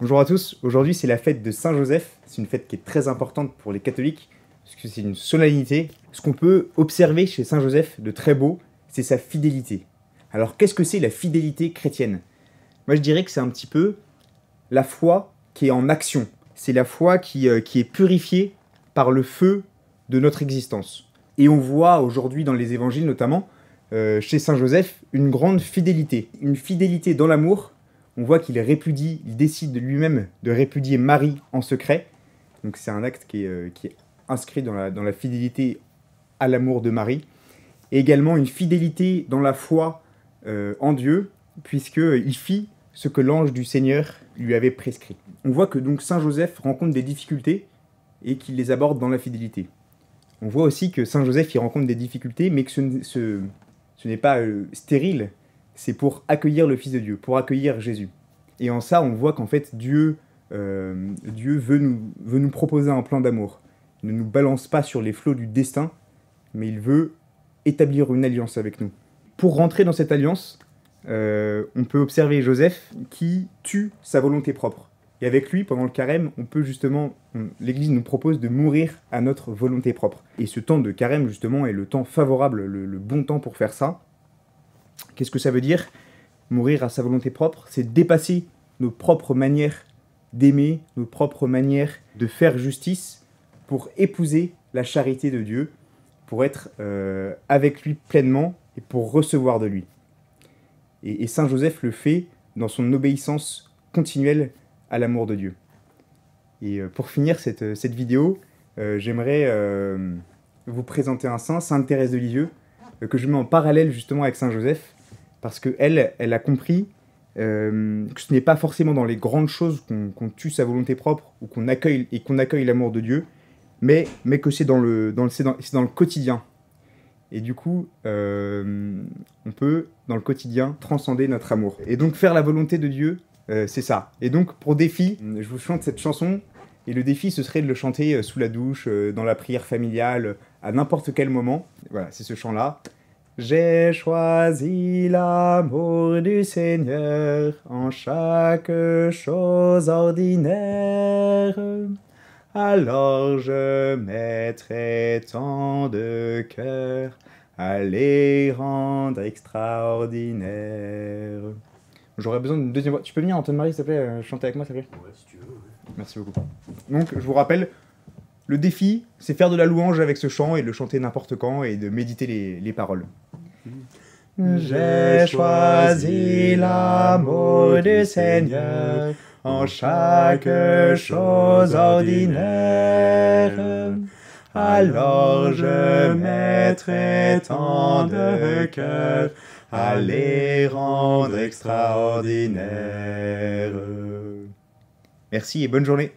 Bonjour à tous, aujourd'hui c'est la fête de Saint-Joseph, c'est une fête qui est très importante pour les catholiques, parce que c'est une solennité. Ce qu'on peut observer chez Saint-Joseph de très beau, c'est sa fidélité. Alors qu'est-ce que c'est la fidélité chrétienne? Moi je dirais que c'est un petit peu la foi qui est en action, c'est la foi qui est purifiée par le feu de notre existence. Et on voit aujourd'hui dans les évangiles notamment, chez Saint-Joseph, une grande fidélité. Une fidélité dans l'amour. On voit qu'il décide de lui-même de répudier Marie en secret. Donc c'est un acte qui est inscrit dans la fidélité à l'amour de Marie. Et également une fidélité dans la foi en Dieu, puisqu'il fit ce que l'ange du Seigneur lui avait prescrit. On voit que donc Saint Joseph rencontre des difficultés et qu'il les aborde dans la fidélité. On voit aussi que Saint Joseph il rencontre des difficultés, mais que ce n'est pas stérile, c'est pour accueillir le Fils de Dieu, pour accueillir Jésus. Et en ça, on voit qu'en fait, Dieu veut nous proposer un plan d'amour. Il ne nous balance pas sur les flots du destin, mais il veut établir une alliance avec nous. Pour rentrer dans cette alliance, on peut observer Joseph qui tue sa volonté propre. Et avec lui, pendant le carême, l'Église nous propose de mourir à notre volonté propre. Et ce temps de carême, justement, est le temps favorable, le bon temps pour faire ça. Qu'est-ce que ça veut dire? Mourir à sa volonté propre, c'est dépasser nos propres manières d'aimer, nos propres manières de faire justice pour épouser la charité de Dieu, pour être avec lui pleinement et pour recevoir de lui. Et Saint Joseph le fait dans son obéissance continuelle à l'amour de Dieu. Et pour finir cette vidéo, j'aimerais vous présenter un saint, Sainte Thérèse de Lisieux, que je mets en parallèle justement avec Saint Joseph, parce qu'elle a compris que ce n'est pas forcément dans les grandes choses qu'on tue sa volonté propre ou qu'on accueille l'amour de Dieu, mais que c'est dans le quotidien. Et du coup, on peut, dans le quotidien, transcender notre amour. Et donc faire la volonté de Dieu, c'est ça. Et donc pour défi, je vous chante cette chanson, et le défi ce serait de le chanter sous la douche, dans la prière familiale, à n'importe quel moment. Voilà, c'est ce chant-là. J'ai choisi l'amour du Seigneur en chaque chose ordinaire. Alors je mettrai tant de cœur à les rendre extraordinaires. J'aurais besoin d'une deuxième voix. Tu peux venir, Antoine-Marie, s'il te plaît, chanter avec moi, s'il te plaît? Ouais, si tu veux. Ouais. Merci beaucoup. Donc, je vous rappelle, le défi, c'est faire de la louange avec ce chant et de le chanter n'importe quand et de méditer les paroles. J'ai choisi l'amour du Seigneur en chaque chose ordinaire. Alors je mettrai tant de cœur à les rendre extraordinaires. Merci et bonne journée.